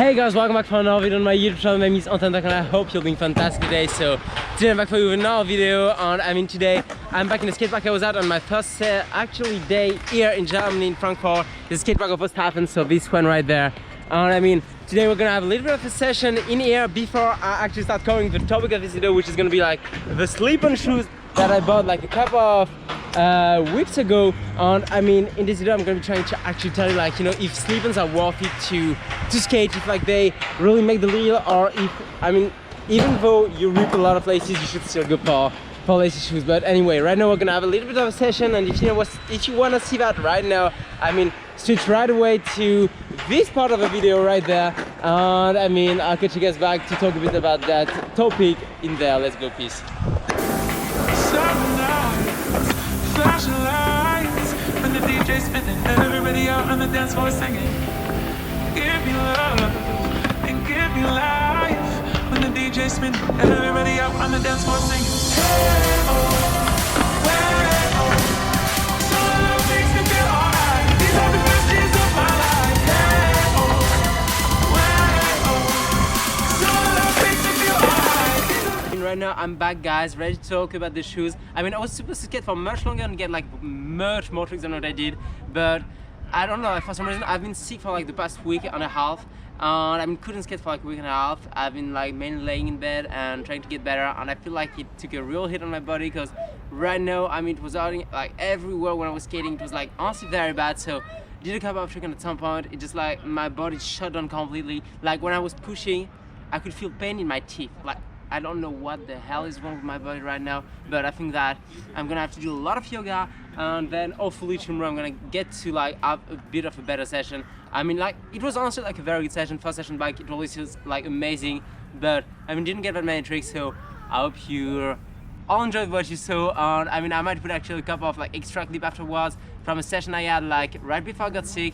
Hey guys, welcome back for another video on my YouTube channel. My name is Antoine and I hope you're doing fantastic today. So today I'm back for you with another video, and today I'm back in the skate park. I was out on my first day here in Germany, in Frankfurt. The skate park almost happened, so this one right there. And today we're gonna have a little bit of a session in here before I actually start covering the topic of this video, which is gonna be like the slip-on shoes that I bought like a couple of weeks ago. And in this video I'm going to be trying to actually tell you if slip-ons are worth it to skate, if they really make the deal, or if even though you rip a lot of laces, you should still go for lacy shoes. But anyway, right now we're gonna have a little bit of a session, and if you want to see that right now, switch right away to this part of the video right there, and I'll catch you guys back to talk a bit about that topic in there. Let's go, peace. Flashing lights when the DJ's spinning, everybody out on the dance floor singing. Give me love and give me life. When the DJ's spinning, everybody out on the dance floor singing. Hey oh, hey oh, so love makes me feel alright. These are the best days of my life. Hey oh, hey oh, so love makes me feel alright. Right now I'm back, guys, ready to talk about the shoes. I was supposed to skate for much longer and get much more tricks than what I did, but I don't know, for some reason I've been sick for the past week and a half, and couldn't skate for a week and a half. I've been mainly laying in bed and trying to get better, and I feel like it took a real hit on my body, because right now it was hurting everywhere when I was skating. It was honestly very bad. So did a couple of tricks, and at some point it just my body shut down completely. When I was pushing, I could feel pain in my teeth. I don't know what the hell is wrong with my body right now, but I think that I'm gonna have to do a lot of yoga, and then hopefully tomorrow I'm gonna get to have a bit of a better session. It was honestly a very good session. First session back, it always feels amazing, but didn't get that many tricks. So I hope you all enjoyed what you saw. And I might put actually a couple of extra clip afterwards from a session I had right before I got sick.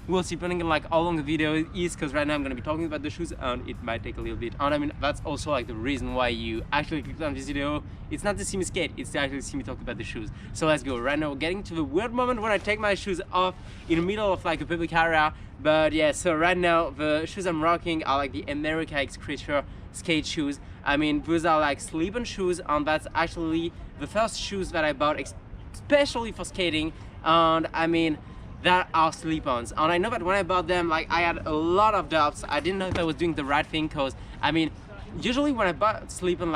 We'll see, depending on how long the video is, because right now I'm going to be talking about the shoes and it might take a little bit. And that's also the reason why you actually clicked on this video. It's not to see me skate, it's to actually see me talk about the shoes. So let's go. Right now we're getting to the weird moment when I take my shoes off in the middle of a public area. But yeah, so right now the shoes I'm rocking are the America X Creature skate shoes. Those are slip-on shoes, and that's actually the first shoes that I bought especially for skating. And that are slip-ons, and I know that when I bought them, I had a lot of doubts. I didn't know if I was doing the right thing, because usually when I bought slip-on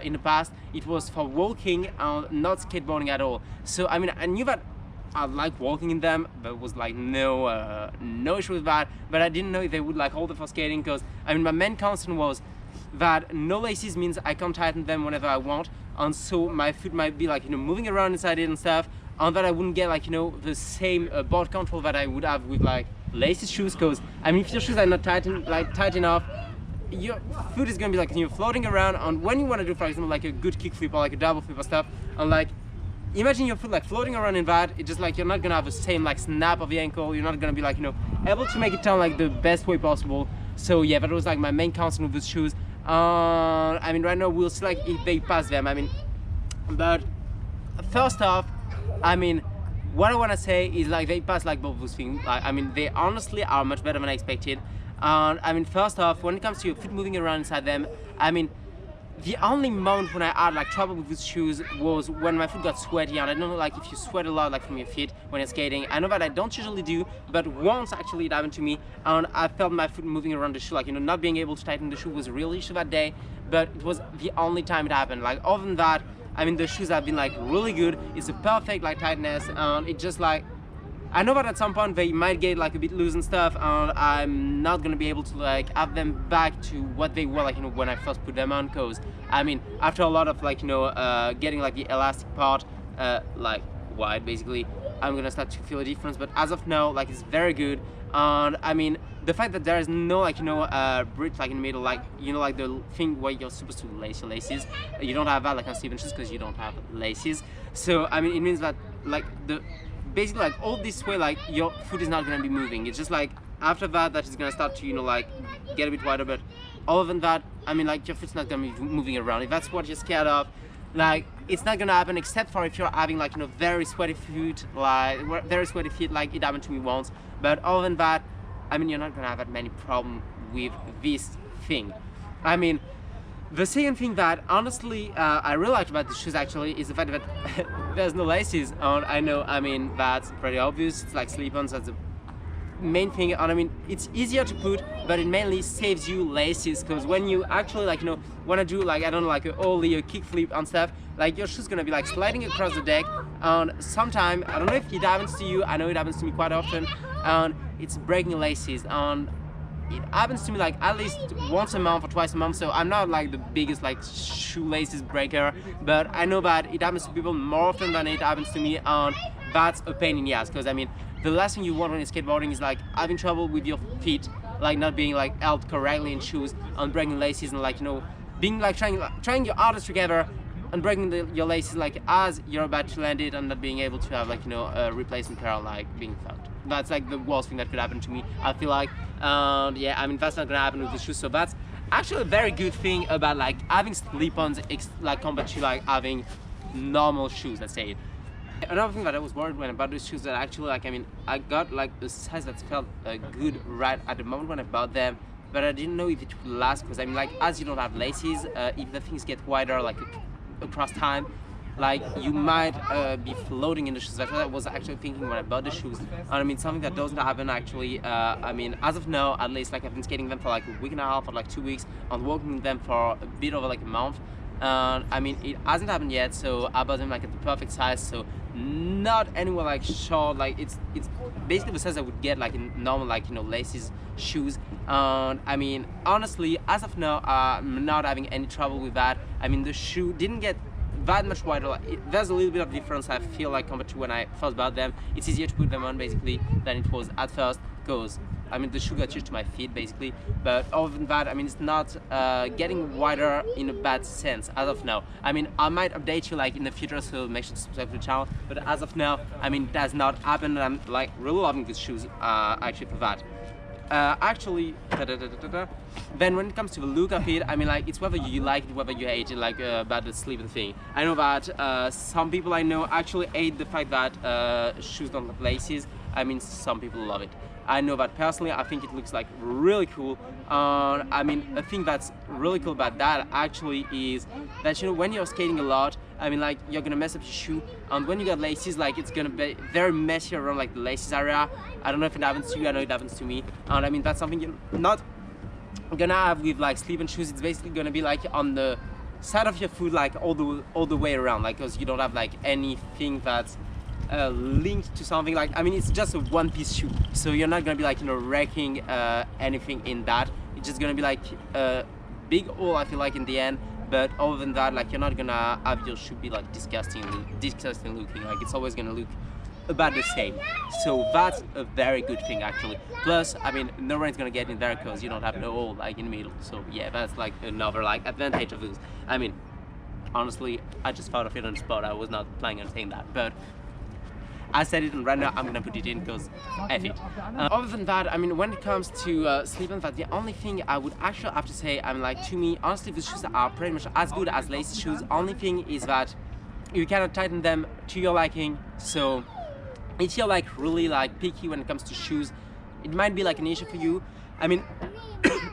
in the past, it was for walking and not skateboarding at all. So I knew that I like walking in them, but it was no issue with that. But I didn't know if they would hold it for skating, because my main concern was that no laces means I can't tighten them whenever I want, and so my foot might be moving around inside it and stuff, and that I wouldn't get the same board control that I would have with laces shoes. Because if your shoes are not tight enough, your foot is gonna be floating around, and when you want to do, for example, a good kickflip or a double flip or stuff, and imagine your foot floating around in that, it's just you're not gonna have the same snap of the ankle. You're not gonna be able to make it turn the best way possible. So yeah, that was my main concern with those shoes. Right now we'll see if they pass them. But first off, what I want to say is they pass both those things. They honestly are much better than I expected. And first off, when it comes to your foot moving around inside them, the only moment when I had trouble with these shoes was when my foot got sweaty. And I don't know if you sweat a lot from your feet when you're skating. I know that I don't usually do, but once actually it happened to me, and I felt my foot moving around the shoe. Not being able to tighten the shoe was a real issue that day, but it was the only time it happened. Other than that, the shoes have been really good. It's a perfect tightness, and it just I know that at some point they might get a bit loose and stuff, and I'm not gonna be able to have them back to what they were when I first put them on, because after a lot of getting the elastic part wide, basically, I'm gonna start to feel a difference. But as of now, it's very good. And the fact that there is no bridge in the middle, the thing where you're supposed to lace your laces, you don't have that on slip-on shoes, because you don't have laces. So it means that basically all this way your foot is not gonna be moving. It's just after that it's gonna start to get a bit wider. But other than that, your foot's not gonna be moving around. If that's what you're scared of, it's not gonna happen, except for if you're having very sweaty feet, very sweaty feet, it happened to me once. But other than that, I mean, you're not gonna have that many problem with this thing. I mean, the second thing that honestly I really liked about the shoes actually is the fact that there's no laces on. I know, I mean, that's pretty obvious. It's like slip-ons, that's the main thing. And I mean, it's easier to put, but it mainly saves you laces, because when you actually like, you know, want to do like, I don't know, like a ollie, a kickflip and stuff, like your shoe's gonna be like sliding across the deck, and sometime, I don't know if it happens to you, I know it happens to me quite often, and it's breaking laces. And it happens to me like at least once a month or twice a month, so I'm not like the biggest like shoelaces breaker, but I know that it happens to people more often than it happens to me, and that's a pain in the ass, because I mean, the last thing you want when you're skateboarding is like having trouble with your feet, like not being like held correctly in shoes and breaking laces, and like, you know, being like trying your hardest together and breaking your laces like as you're about to land it, and not being able to have like, you know, a replacement pair, like being fucked. That's like the worst thing that could happen to me, I feel like. Yeah, I mean, that's not gonna happen with the shoes, so that's actually a very good thing about like having slip-ons, like compared to like having normal shoes, let's say. Another thing that I was worried when I bought these shoes, that actually like, I mean, I got like a size that felt good right at the moment when I bought them, but I didn't know if it would last, because I mean, like, as you don't have laces, if the things get wider like across time, like you might be floating in the shoes. That's what I was actually thinking when I bought the shoes. And I mean, something that doesn't happen actually. I mean, as of now, at least, like I've been skating them for like a week and a half or like 2 weeks, and working them for a bit over like a month. I mean, it hasn't happened yet, so I bought them like at the perfect size, so not anywhere like short, like it's basically the size I would get like in normal, like, you know, laces shoes. I mean, honestly, as of now, I'm not having any trouble with that. I mean, the shoe didn't get that much wider. Like, there's a little bit of difference, I feel like, compared to when I first bought them. It's easier to put them on basically than it was at first, because I mean, the shoe got used to my feet basically, but other than that, I mean, it's not getting wider in a bad sense as of now. I mean, I might update you like in the future, so make sure to subscribe to the channel, but as of now, I mean, it does not happen, and I'm like really loving these shoes actually for that. Actually, then when it comes to the look of it, I mean, like, it's whether you like it, whether you hate it, like about the sleeping thing. I know that some people I know actually hate the fact that shoes don't have laces. I mean, some people love it. I know that personally, I think it looks like really cool. I mean, a thing that's really cool about that actually is that, you know, when you're skating a lot, I mean, like, you're gonna mess up your shoe, and when you got laces, like, it's gonna be very messy around like the laces area. I don't know if it happens to you, I know it happens to me, and I mean, that's something you're not gonna have with like slip-on shoes. It's basically gonna be like on the side of your foot, like all the way around, like, because you don't have like anything that's linked to something. Like, I mean, it's just a one-piece shoe, so you're not gonna be like, you know, wrecking anything in that. It's just gonna be like a big hole, I feel like, in the end. But other than that, like, you're not gonna have your shoe be like disgusting looking. Like, it's always gonna look about the same, so that's a very good thing actually. Plus, I mean, no one's gonna get in there because you don't have no hole like in the middle, so yeah, that's like another like advantage of this. I mean, honestly, I just thought of it on the spot. I was not planning on saying that, but I said it, and right now I'm gonna put it in because F it. Other than that, I mean, when it comes to slip-ons, that's the only thing I would actually have to say. I mean, like, to me, honestly, the shoes are pretty much as good as lacy shoes. Only thing is that you cannot tighten them to your liking, so if you're like really like picky when it comes to shoes, it might be like an issue for you. I mean,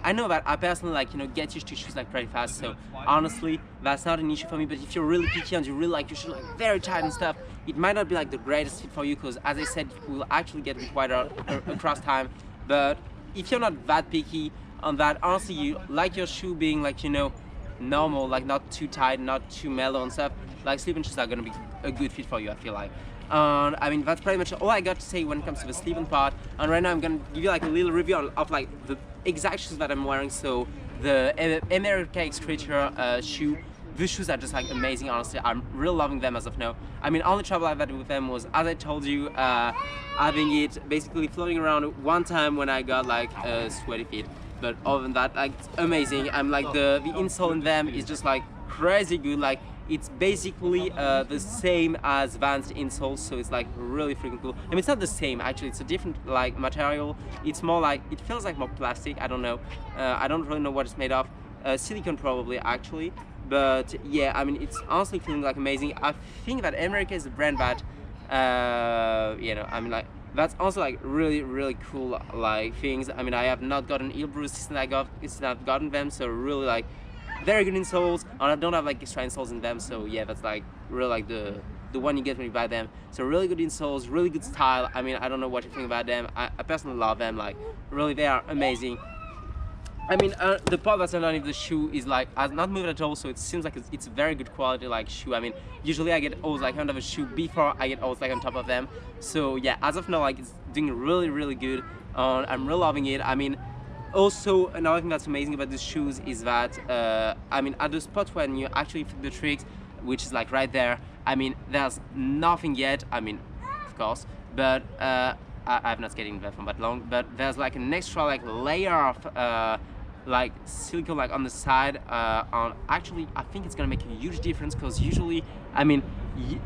I know that I personally, like, you know, get used to shoes like pretty fast, so honestly, that's not an issue for me. But if you're really picky and you really like your shoes like very tight and stuff, it might not be like the greatest fit for you, because as I said, it will actually get a bit wider across time. But if you're not that picky on that, honestly, you like your shoe being like, you know, normal, like not too tight, not too mellow and stuff, like slip-on shoes are gonna be a good fit for you, I feel like. I mean, that's pretty much all I got to say when it comes to the slip-on part. And right now I'm gonna give you like a little review of like the exact shoes that I'm wearing. So the America X Creature shoe, these shoes are just like amazing, honestly. I'm really loving them as of now. I mean, only trouble I've had with them was, as I told you, having it basically floating around one time when I got like sweaty feet. But other than that, like, it's amazing. I'm like, the insole in them is just like crazy good. Like, it's basically the same as Vans insoles, so it's like really freaking cool. I mean, it's not the same actually, it's a different like material. It's more like, it feels like more plastic, I don't know. I don't really know what it's made of. Silicone probably actually, but yeah, I mean, it's honestly feeling like amazing. I think that America is a brand that, you know, I mean, like, that's also like really cool like things. I mean, I have not gotten heel bruises since I've gotten them, so really like very good insoles, and I don't have like extra insoles in them, so yeah, that's like really like the one you get when you buy them. So really good insoles, really good style. I mean, I don't know what you think about them. I personally love them, like really they are amazing. I mean, the part that's underneath the shoe is like has not moved at all, so it seems like it's very good quality like shoe. I mean, usually I get holes like under the shoe before I get holes like on top of them. So yeah, as of now, like it's doing really good. I'm really loving it. I mean, also another thing that's amazing about these shoes is that I mean, at the spot when you actually flip the tricks, which is like right there, I mean, there's nothing yet. I mean, of course, but I've not skated there for that long. But there's like an extra like layer of like silicone like on the side. On actually, I think it's gonna make a huge difference, because usually, I mean,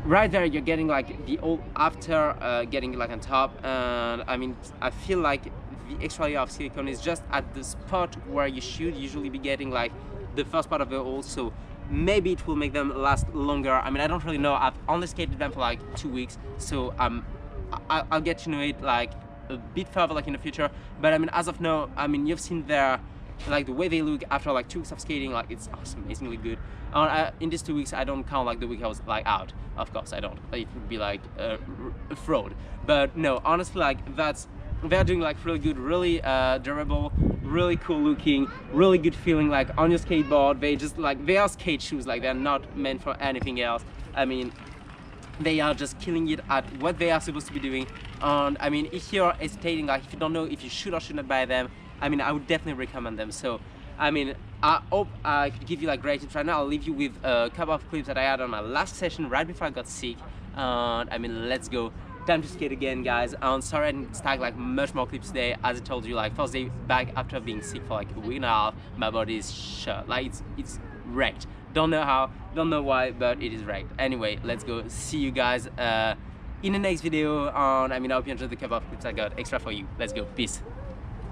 right there you're getting like the old after getting like on top, and I mean, I feel like the extra layer of silicone is just at the spot where you should usually be getting like the first part of the hole. So maybe it will make them last longer. I mean, I don't really know. I've only skated them for like 2 weeks, so I'll get to know it like a bit further like in the future. But I mean, as of now, I mean, you've seen their like the way they look after like 2 weeks of skating. Like it's awesome, amazingly good. In these 2 weeks, I don't count like the week I was like out. Of course I don't, it would be like a fraud. But no, honestly, like they're doing like really good, really durable, really cool looking, really good feeling like on your skateboard. They just like, they are skate shoes, like they're not meant for anything else. I mean, they are just killing it at what they are supposed to be doing. And I mean, if you're hesitating, like if you don't know if you should or should not buy them, I mean, I would definitely recommend them. So I mean, I hope I could give you like great tips. Right now I'll leave you with a couple of clips that I had on my last session right before I got sick. And I mean, let's go. Time to skate again, guys. I'm sorry I didn't stack like much more clips today. As I told you, like first day back after being sick for like a week and a half, my body is shut, like it's wrecked. Don't know how, don't know why, but it is wrecked. Anyway, let's go. See you guys in the next video. And I mean, I hope you enjoyed the couple of clips I got extra for you. Let's go. Peace.